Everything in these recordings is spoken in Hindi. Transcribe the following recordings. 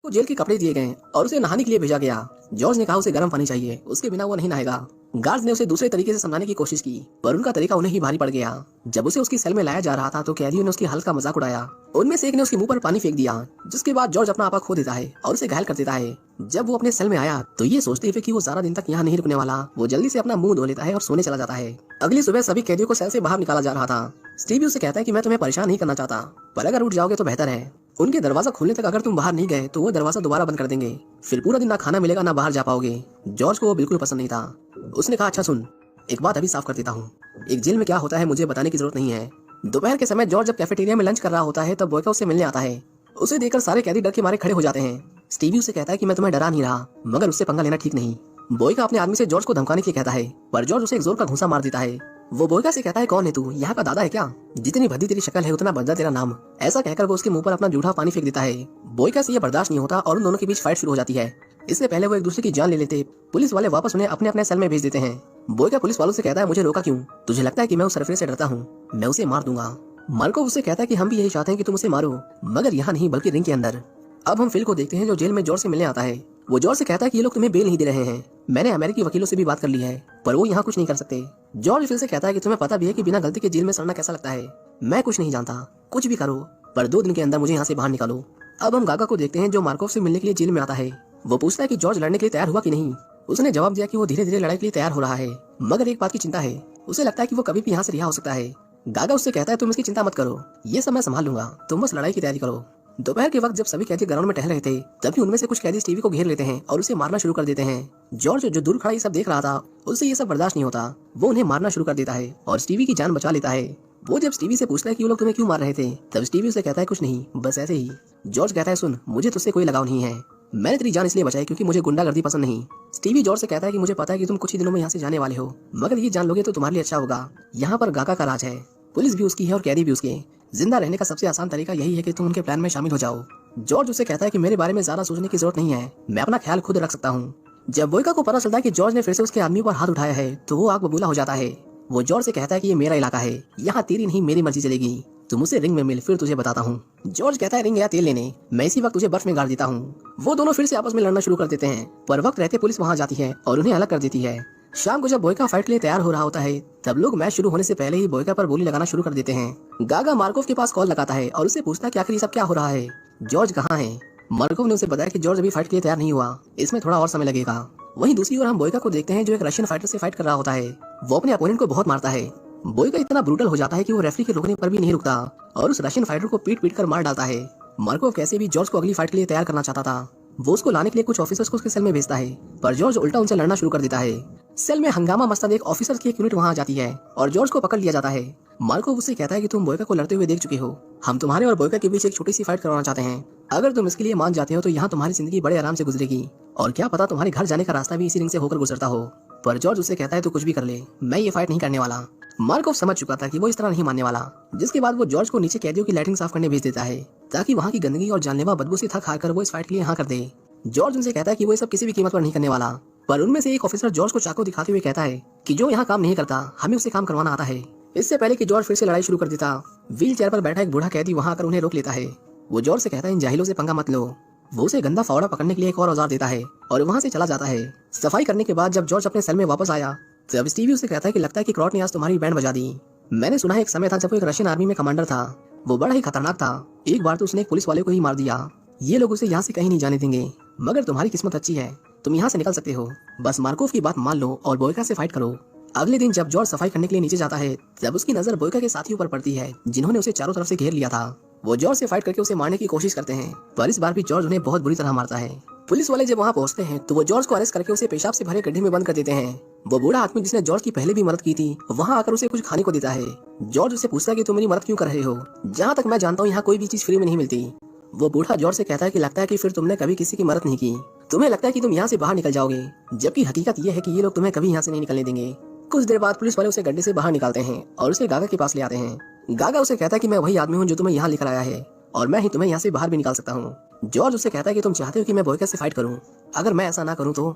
को जेल के कपड़े दिए गए और उसे नहाने के लिए भेजा गया। जॉर्ज ने कहा उसे गर्म पानी चाहिए, उसके बिना वो नहीं नहाएगा। गार्ड्स ने उसे दूसरे तरीके से समझाने की कोशिश की पर उनका तरीका उन्हें ही भारी पड़ गया। जब उसे उसकी सेल में लाया जा रहा था तो कैदियों ने उसकी हालत का मजाक उड़ाया। उनमें से एक ने उसके मुंह पर पानी फेंक दिया, जिसके बाद जॉर्ज अपना आपा खो देता है और उसे घायल कर देता है। जब वो अपने सेल में आया तो ये सोचते हुए कि वो ज्यादा दिन तक यहाँ नहीं रुकने वाला, वो जल्दी से अपना मुंह धो लेता है और सोने चला जाता है। अगली सुबह सभी कैदियों को सेल से बाहर निकाला जा रहा था। स्टीवी उसे कहता है कि मैं तुम्हें परेशान नहीं करना चाहता, पर अगर उठ जाओगे तो बेहतर है। उनके दरवाजा खोलने तक अगर तुम बाहर नहीं गए तो वो दरवाजा दोबारा बंद कर देंगे, फिर पूरा दिन ना खाना मिलेगा ना बाहर जा पाओगे। जॉर्ज को वो बिल्कुल पसंद नहीं था। उसने कहा अच्छा सुन, एक बात अभी साफ कर देता हूँ, एक जेल में क्या होता है मुझे बताने की जरूरत नहीं है। दोपहर के समय जॉर्ज जब कैफेटेरिया में लंच कर रहा होता है तब बोयका उससे मिलने आता है। उसे देखकर सारे कैदी डर के मारे खड़े हो जाते हैं। स्टीवी उसे कहता है कि मैं तुम्हें डरा नहीं रहा, मगर उससे पंगा लेना ठीक नहीं। बोयका अपने आदमी से जॉर्ज को धमकाने के लिए कहता है, पर जॉर्ज उसे एक जोर का घूंसा मार देता है। वो बोयका से कहता है कौन है तू, यहाँ का दादा है क्या? जितनी भद्दी तेरी शक्ल है उतना भद्दा तेरा नाम। ऐसा कहकर वो उसके मुंह पर अपना जूठा पानी फेंक देता है। बोयका से ये बर्दाश्त नहीं होता और उन दोनों के बीच फाइट शुरू हो जाती है। इससे पहले वो एक दूसरे की जान ले लेते, पुलिस वाले वापस उन्हें अपने अपने सेल में भेज देते हैं। बोयका पुलिस वालों से कहता है मुझे रोका क्यों? तुझे लगता है कि मैं उस सरफरे से डरता हूँ? मैं उसे मार दूंगा। मार्को उससे कहता है कि हम भी यही चाहते हैं कि तुम उसे मारो, मगर यहाँ नहीं बल्कि रिंग के अंदर। अब हम फिल को देखते हैं जो जेल में जॉर्ज से मिलने आता है। वो जॉर्ज से कहता है कि ये लोग तुम्हें बेल नहीं दे रहे हैं। मैंने अमेरिकी वकीलों से भी बात कर ली है पर वो यहाँ कुछ नहीं कर सकते। जॉर्ज फिल से कहता है कि तुम्हें पता भी है कि बिना गलती के जेल में सड़ना कैसा लगता है। मैं कुछ नहीं जानता, कुछ भी करो पर 2 दिन के अंदर मुझे यहाँ से बाहर निकालो। अब हम गागा को देखते हैं जो मार्कोव से मिलने के लिए जेल में आता है। वो पूछता है कि जॉर्ज लड़ने के लिए तैयार हुआ कि नहीं। उसने जवाब दिया कि वो धीरे धीरे लड़ाई के लिए तैयार हो रहा है, मगर एक बात की चिंता है, उसे लगता है कि वो कभी भी यहाँ से रिहा हो सकता है। गागा उससे कहता है तुम इसकी चिंता मत करो, ये सब मैं संभाल लूंगा, तुम बस लड़ाई की तैयारी करो। दोपहर के वक्त जब सभी कैदी ग्राउंड में टहल रहे थे तभी उनमें से कुछ कैदी स्टीवी को घेर लेते हैं और उसे मारना शुरू कर देते हैं। जॉर्ज जो दूर खड़ा ये सब देख रहा था उससे ये सब बर्दाश्त नहीं होता, वो उन्हें मारना शुरू कर देता है और स्टीवी की जान बचा लेता है। वो जब स्टीवी से पूछता है कि वो लोग तुम्हें क्यों मार रहे थे तब स्टीवी उसे कहता है कुछ नहीं, बस ऐसे ही। जॉर्ज कहता है सुन, मुझे तुझसे कोई लगाव नहीं है, मैंने तेरी जान इसलिए बचाई क्योंकि मुझे गुंडागर्दी पसंद नहीं। स्टीवी जॉर्ज से कहता है कि मुझे पता है कि तुम कुछ ही दिनों में यहाँ से जाने वाले हो, मगर ये जान लोगे तो तुम्हारे लिए अच्छा होगा। यहाँ पर गागा का राज है, पुलिस भी उसकी है और कैदी भी उसके। जिंदा रहने का सबसे आसान तरीका यही है कि तुम उनके प्लान में शामिल हो जाओ। जॉर्ज उसे कहता है कि मेरे बारे में ज्यादा सोचने की जरूरत नहीं है, मैं अपना ख्याल खुद रख सकता हूँ। जब बोयका को पता चलता है कि जॉर्ज ने फिर से उसके आदमी पर हाथ उठाया है तो वो आग बबूला हो जाता है। वो जॉर्ज से कहता है कि ये मेरा इलाका है, यहाँ तेरी नहीं मेरी मर्जी चलेगी, तुम उसे रिंग में मिल फिर तुझे बताता हूँ। जॉर्ज कहता है रिंग या तेल लेने, मैं इसी वक्त तुझे बर्फ में गाड़ देता हूँ। वो दोनों फिर से आपस में लड़ना शुरू कर देते हैं पर वक्त रहते पुलिस वहाँ जाती है और उन्हें अलग कर देती है। शाम को जब बोयका फाइट के लिए तैयार हो रहा होता है तब लोग मैच शुरू होने से पहले ही बोयका पर गोली लगाना शुरू कर देते हैं। गागा मार्कोव के पास कॉल लगाता है और उससे पूछता है कि आखिर ये सब क्या हो रहा है, जॉर्ज कहाँ है? मार्कोव ने उसे बताया कि जॉर्ज अभी फाइट के लिए तैयार नहीं हुआ, इसमें थोड़ा और समय लगेगा। वहीं दूसरी ओर हम बोयका को देखते हैं जो एक रशियन फाइटर से फाइट कर रहा होता है। वो अपने अपोनेंट को बहुत मारता है। बोयका इतना ब्रूटल हो जाता है कि वो रेफरी के रोकने पर भी नहीं रुकता और उस रशियन फाइटर को पीट पीट कर मार डालता है। मार्कोव कैसे भी जॉर्ज को अगली फाइट के लिए तैयार करना चाहता था। वो उसको लाने के लिए कुछ ऑफिसर्स को उसके सेल में भेजता है पर जॉर्ज उल्टा उनसे लड़ना शुरू कर देता है। सेल में हंगामा मस्ता देख ऑफिसर्स की एक यूनिट वहां आ जाती है और जॉर्ज को पकड़ लिया जाता है। मार्कोव उससे कहता है कि तुम बोयका को लड़ते हुए देख चुके हो, हम तुम्हारे और बोयका के बीच एक छोटी सी फाइट करवाना चाहते हैं। अगर तुम इसके लिए मान जाते हो तो यहाँ तुम्हारी जिंदगी बड़े आराम से गुजरेगी और क्या पता तुम्हारे घर जाने का रास्ता भी इसी रिंग से होकर गुजरता हो। पर जॉर्ज उससे कहता है तू कुछ भी कर ले, मैं ये फाइट नहीं करने वाला। मार्कोव समझ चुका था कि वो इस तरह नहीं मानने वाला, जिसके बाद वो जॉर्ज को नीचे कैदियों की लैट्रिन साफ करने भेज देता है ताकि वहाँ की गंदगी और जानलेवा बदबू से थक हार कर वो इस फाइट के लिए यहाँ कर दे। जॉर्ज उनसे कहता है कि वो ये सब किसी भी कीमत पर नहीं करने वाला, पर उनमें से एक ऑफिसर जॉर्ज को चाकू दिखाते हुए कहता है कि जो यहाँ काम नहीं करता हमें उसे काम करवाना आता है। इससे पहले कि जॉर्ज फिर से लड़ाई शुरू कर देता, व्हील चेयर पर बैठा एक बूढ़ा कैदी वहाँ आकर उन्हें रोक लेता है। वो जॉर्ज से कहता है इन जाहिलों से पंगा मत लो। वो उसे गंदा फावड़ा पकड़ने के लिए एक और औजार देता है और वहाँ से चला जाता है। सफाई करने के बाद जब जॉर्ज अपने सेल में वापस आया तब स्टीवी उसे कहता है कि लगता है कि क्रॉट ने आज तुम्हारी बैंड बजा दी। मैंने सुना है एक समय था जब वो एक रशियन आर्मी में कमांडर था, वो बड़ा ही खतरनाक था, एक बार तो उसने एक पुलिस वाले को ही मार दिया। ये लोग उसे यहाँ से कहीं नहीं जाने देंगे, मगर तुम्हारी किस्मत अच्छी है, तुम यहाँ से निकल सकते हो, बस मार्कोव की बात मान लो और बोयका से फाइट करो। अगले दिन जब जॉर्ज सफाई करने के लिए नीचे जाता है तब उसकी नजर बोयका के साथियों पर पड़ती है जिन्होंने उसे चारों तरफ से घेर लिया था। वो जॉर्ज से फाइट करके उसे मारने की कोशिश करते हैं पर इस बार भी जॉर्ज उन्हें बहुत बुरी तरह मारता है। पुलिस वाले जब वहाँ पहुँचते हैं तो वो जॉर्ज को अरेस्ट करके उसे पेशाब से भरे गड्ढे में बंद कर देते हैं। वो बूढ़ा आदमी जिसने जॉर्ज की पहले भी मदद की थी वहाँ आकर उसे कुछ खाने को देता है। जॉर्ज उसे पूछता है कि तुम मेरी मदद क्यों कर रहे हो, जहाँ तक मैं जानता हूँ यहाँ कोई भी चीज फ्री में नहीं मिलती। वो बूढ़ा जॉर्ज से कहता है कि लगता है कि फिर तुमने कभी किसी की मदद नहीं की, तुम्हें लगता है कि तुम यहाँ से बाहर निकल जाओगे, जबकि हकीकत यह है कि ये लोग तुम्हें कभी यहाँ से नहीं निकलने देंगे। कुछ देर बाद पुलिस वाले उसे गड्ढे से बाहर निकालते हैं और उसे गागा के पास ले आते हैं। गागा उसे कहता है कि मैं वही आदमी हूँ जो तुम्हें यहाँ लेकर आया है और मैं ही तुम्हें यहाँ से बाहर भी निकाल सकता हूँ। जॉर्ज उसे कहता है कि तुम चाहते हो कि मैं बोयका से फाइट करूँ, अगर मैं ऐसा ना करूँ तो?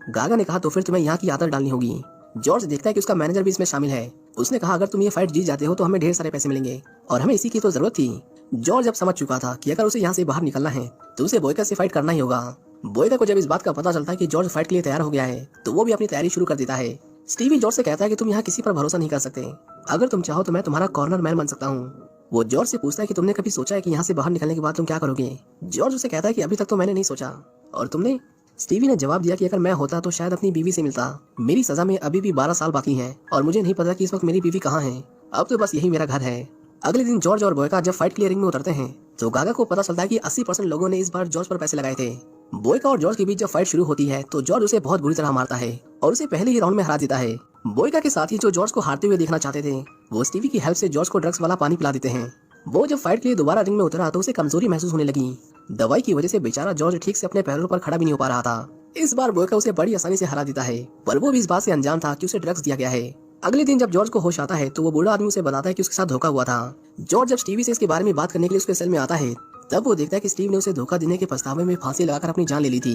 गागा ने कहा तो फिर तुम्हें यहाँ की आदत डालनी होगी। जॉर्ज देखता है कि उसका मैनेजर भी इसमें शामिल है। उसने कहा अगर तुम ये फाइट जीत जाते हो तो हमें ढेर सारे पैसे मिलेंगे और हमें इसी की तो जरूरत थी। जॉर्ज अब समझ चुका था कि अगर उसे यहाँ से बाहर निकलना है तो उसे बोयका से फाइट करना ही होगा। बोयका को जब इस बात का पता चलता है कि जॉर्ज फाइट के लिए तैयार हो गया है तो वो भी अपनी तैयारी शुरू कर देता है। स्टीवी जॉर्ज से कहता है कि तुम यहाँ किसी पर भरोसा नहीं कर सकते, अगर तुम चाहो तो मैं तुम्हारा कॉर्नर मैन बन सकता हूँ। वो जॉर्ज से पूछता है कि तुमने कभी सोचा है कि यहाँ से बाहर निकलने के बाद तुम क्या करोगे। जॉर्ज उसे कहता है कि अभी तक तो मैंने नहीं सोचा। और तुमने? स्टीवी ने जवाब दिया कि अगर मैं होता तो शायद अपनी बीवी से मिलता। मेरी सजा में अभी भी 12 साल बाकी हैं और मुझे नहीं पता कि इस वक्त मेरी बीवी कहाँ है। अब तो बस यही मेरा घर है। अगले दिन जॉर्ज और बोयका जब फाइट के लिए रिंग में उतरते हैं तो गागा को पता चलता है कि 80% लोगों ने इस बार जॉर्ज पर पैसे लगाए थे। बोयका और जॉर्ज के बीच जब फाइट शुरू होती है तो जॉर्ज उसे बहुत बुरी तरह मारता है और उसे पहले ही राउंड में हरा देता है। बोयका के साथी जो जॉर्ज को हारते हुए देखना चाहते थे वो स्टीवी की हेल्प से जॉर्ज को ड्रग्स वाला पानी पिला देते हैं। वो जब फाइट के लिए दोबारा रिंग में उतरा तो उसे कमजोरी महसूस होने लगी। दवाई की वजह से बेचारा जॉर्ज ठीक से अपने पैरों पर खड़ा भी नहीं हो पा रहा था। इस बार बोयका उसे बड़ी आसानी से हरा देता है, पर वो भी इस बात से अनजान था कि उसे ड्रग्स दिया गया है। अगले दिन जब जॉर्ज को होश आता है तो वो बूढ़ा आदमी उसे बताता है कि उसके साथ धोखा हुआ था। जॉर्ज जब स्टीवी से इसके बारे में बात करने के लिए उसके सेल में आता है तब वो देखता है कि स्टीव ने उसे धोखा देने के पछतावे में फांसी लगाकर अपनी जान ले ली थी।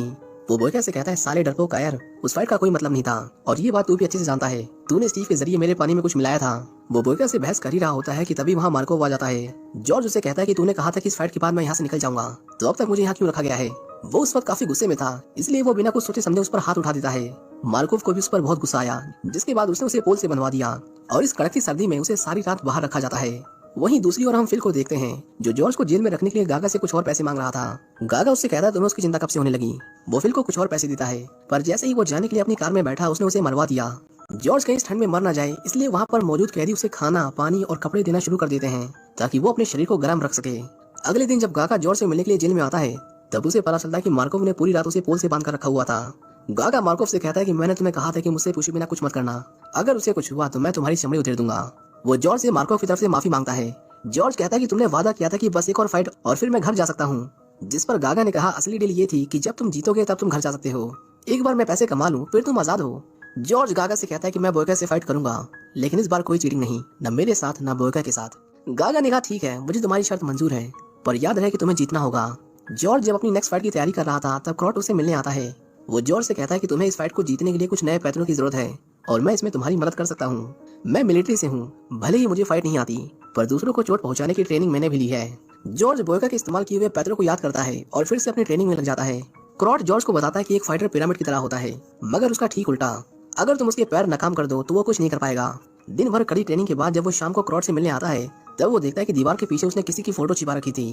वो बोयका से कहता है, साले डरपोक कायर, उस फाइट का कोई मतलब नहीं था और ये बात तू भी अच्छे से जानता है। तूने स्टीव के जरिए मेरे पानी में कुछ मिलाया था। वो बोयका से बहस कर ही रहा होता है कि तभी वहाँ मार्कोव आ जाता है। जॉर्ज उसे कहता है कि तूने कहा था कि इस फाइट के बाद मैं यहाँ से निकल जाऊंगा, तो अब तक मुझे यहाँ क्यों रखा गया है। वो उस वक्त काफी गुस्से में था, इसलिए वो बिना कुछ सोचे समझे उस पर हाथ उठा देता है। मार्कोव को भी उस पर बहुत गुस्सा आया, जिसके बाद उसने उसे पोल से बनवा दिया और इस कड़कती सर्दी में उसे सारी रात बाहर रखा जाता है। वहीं दूसरी ओर हम फिल को देखते हैं जो जॉर्ज को जेल में रखने के लिए गागा से कुछ और पैसे मांग रहा था। गागा उससे कहता है तुम्हें उसकी चिंता कब से होने लगी। वो फिल को कुछ और पैसे देता है, पर जैसे ही वो जाने के लिए अपनी कार में बैठा उसने उसे मरवा दिया। जॉर्ज कहीं इस ठंड में मर न जाए इसलिए वहाँ पर मौजूद कैदी उसे खाना, पानी और कपड़े देना शुरू कर देते हैं ताकि वो अपने शरीर को गर्म रख सके। अगले दिन जब गागा जॉर्ज से मिलने के लिए जेल में आता है तब उसे पता चलता है कि मार्कोव ने पूरी रात उसे पोल से बांध कर रखा हुआ था। गागा मार्कोव से कहता है कि मैंने तुम्हें कहा था कि मुझसे पूछे बिना कुछ मत करना, अगर उसे कुछ हुआ तो मैं तुम्हारी चमड़ी उधेड़ दूंगा। वो जॉर्ज से मार्कोव की तरफ से माफी मांगता है। जॉर्ज कहता है कि तुमने वादा किया था कि बस एक और फाइट और फिर मैं घर जा सकता हूँ, जिस पर गागा ने कहा असली डील ये थी कि जब तुम जीतोगे तब तुम घर जा सकते हो, एक बार मैं पैसे कमा लूं फिर तुम आजाद हो। जॉर्ज गागा से कहता है कि मैं बोयका से फाइट करूंगा, लेकिन इस बार कोई चीटिंग नहीं, न मेरे साथ न बोयका के साथ। गागा ने कहा ठीक है, मुझे तुम्हारी शर्त मंजूर है, पर याद रहे कि तुम्हें जीतना होगा। जॉर्ज जब अपनी नेक्स्ट फाइट की तैयारी कर रहा था तब क्रॉट उसे मिलने आता है। वो जॉर्ज से कहता है कि तुम्हें इस फाइट को जीतने के लिए कुछ नए पैतरों की जरूरत है और मैं इसमें तुम्हारी मदद कर सकता हूँ। मैं मिलिट्री से हूँ, भले ही मुझे फाइट नहीं आती, पर दूसरों को चोट पहुंचाने की ट्रेनिंग मैंने भी ली है। जॉर्ज बोयका के इस्तेमाल किए हुए पैतरों को याद करता है और फिर से अपनी ट्रेनिंग में लग जाता है। क्रॉट जॉर्ज को बताता है कि एक फाइटर पिरामिड की तरह होता है, मगर उसका ठीक उल्टा, अगर तुम उसके पैर नाकाम कर दो तो वो कुछ नहीं कर पाएगा। दिन भर कड़ी ट्रेनिंग के बाद जब वो शाम को क्रॉट से मिलने आता है तब वो देखता है कि दीवार के पीछे उसने किसी की फोटो छिपा रखी थी।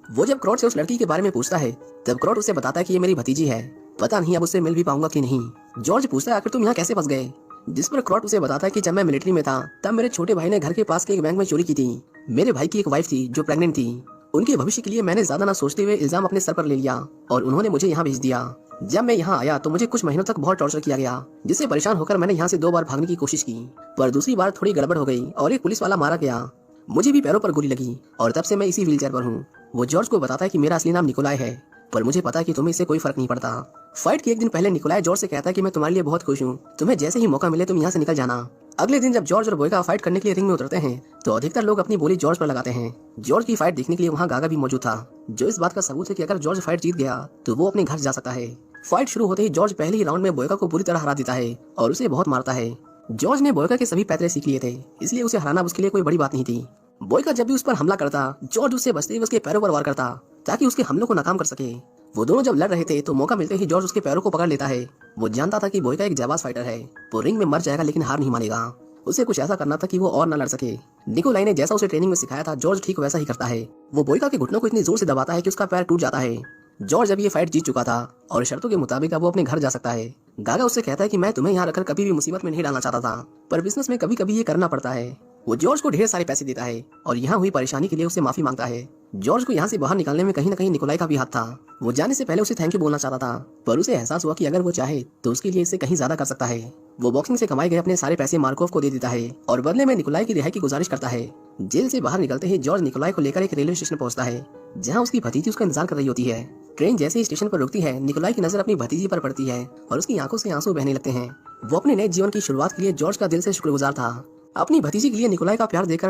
वो जब क्रॉट से उस लड़की के बारे में पूछता है तब क्रॉट उसे बताता है कि ये मेरी भतीजी है, पता नहीं अब उससे मिल भी पाऊंगा कि नहीं। जॉर्ज पूछता है आखिर तुम यहाँ कैसे फंस गए, जिस पर क्रॉट उसे बताता है कि जब मैं मिलिट्री में था तब मेरे छोटे भाई ने घर के पास के एक बैंक में चोरी की थी। मेरे भाई की एक वाइफ थी जो प्रेग्नेंट थी, उनके भविष्य के लिए मैंने ज्यादा ना सोचते हुए इल्जाम अपने सर पर ले लिया और उन्होंने मुझे यहाँ भेज दिया। जब मैं यहाँ आया तो मुझे कुछ महीनों तक बहुत टॉर्चर किया गया, जिससे परेशान होकर मैंने यहाँ से 2 बार भागने की कोशिश की, पर दूसरी बार थोड़ी गड़बड़ हो गई और एक पुलिस वाला मारा गया। मुझे भी पैरों पर गोली लगी और तब से मैं इसी व्हीलचेयर पर हूँ। वो जॉर्ज को बताता है कि मेरा असली नाम निकोलाई है, पर मुझे पता है कि तुम्हें इससे कोई फर्क नहीं पड़ता। फाइट के एक दिन पहले निकोलाई जॉर्ज से कहता है कि मैं तुम्हारे लिए बहुत खुश हूँ, तुम्हें जैसे ही मौका मिले तुम यहाँ से निकल जाना। अगले दिन जब जॉर्ज और बोयका फाइट करने के लिए रिंग में उतरते हैं तो अधिकतर लोग अपनी बोली जॉर्ज पर लगाते हैं। जॉर्ज की फाइट देखने के लिए वहाँ गागा भी मौजूद था, जो इस बात का सबूत है कि अगर जॉर्ज फाइट जीत गया तो वो अपने घर जा सकता है। फाइट शुरू होते ही जॉर्ज पहले ही राउंड में बोयका को बुरी तरह हरा देता है और उसे बहुत मारता है। जॉर्ज ने बोयका के सभी पैतरे सीख लिए थे, इसलिए उसे हराना उसके लिए कोई बड़ी बात नहीं थी। बोयका जब भी उस पर हमला करता जॉर्ज उससे बचते हुए उसके पैरों पर वार करता ताकि उसके हमलों को नाकाम कर सके। वो दोनों जब लड़ रहे थे तो मौका मिलते ही जॉर्ज उसके पैरों को पकड़ लेता है। वो जानता था कि बोयका एक जाबाज फाइटर है, वो रिंग में मर जाएगा लेकिन हार नहीं मानेगा। उसे कुछ ऐसा करना था कि वो और न लड़ सके। निकोलाई ने जैसा उसे ट्रेनिंग में सिखाया था जॉर्ज ठीक वैसा ही करता है। वो बोयका के घुटनों को इतनी जोर से दबाता है कि उसका पैर टूट जाता है। जॉर्ज अब ये फाइट जीत चुका था और शर्तों के मुताबिक अब वो अपने घर जा सकता है। गागा उससे कहता है कि मैं तुम्हें यहाँ रखकर कभी भी मुसीबत में नहीं डालना चाहता था, पर बिजनेस में कभी कभी ये करना पड़ता है। वो जॉर्ज को ढेर सारे पैसे देता है और यहाँ हुई परेशानी के लिए उससे माफी मांगता है। जॉर्ज को यहाँ से बाहर निकालने में कहीं न कहीं निकोलाई का भी हाथ था। वो जाने से पहले उसे थैंक यू बोलना चाहता था, पर उसे एहसास हुआ कि अगर वो चाहे तो उसके लिए इससे कहीं ज्यादा कर सकता है। वो बॉक्सिंग से कमाए गए अपने सारे पैसे मार्कोव को दे देता है और बदले में निकोलाई की रिहाई की गुजारिश करता है। जेल से बाहर निकलते ही जॉर्ज निकोलाई को लेकर एक रेलवे स्टेशन पहुंचता है, जहां उसकी भतीजी उसका इंतजार कर रही होती है। ट्रेन जैसे ही स्टेशन पर रुकती है निकोलाई की नजर अपनी भतीजी पर पड़ती है और उसकी आंखों से आंसू बहने लगते हैं। वो अपने नए जीवन की शुरुआत के लिए जॉर्ज का दिल से शुक्रगुजार था। अपनी भतीजी के लिए निकोलाई का प्यार देखकर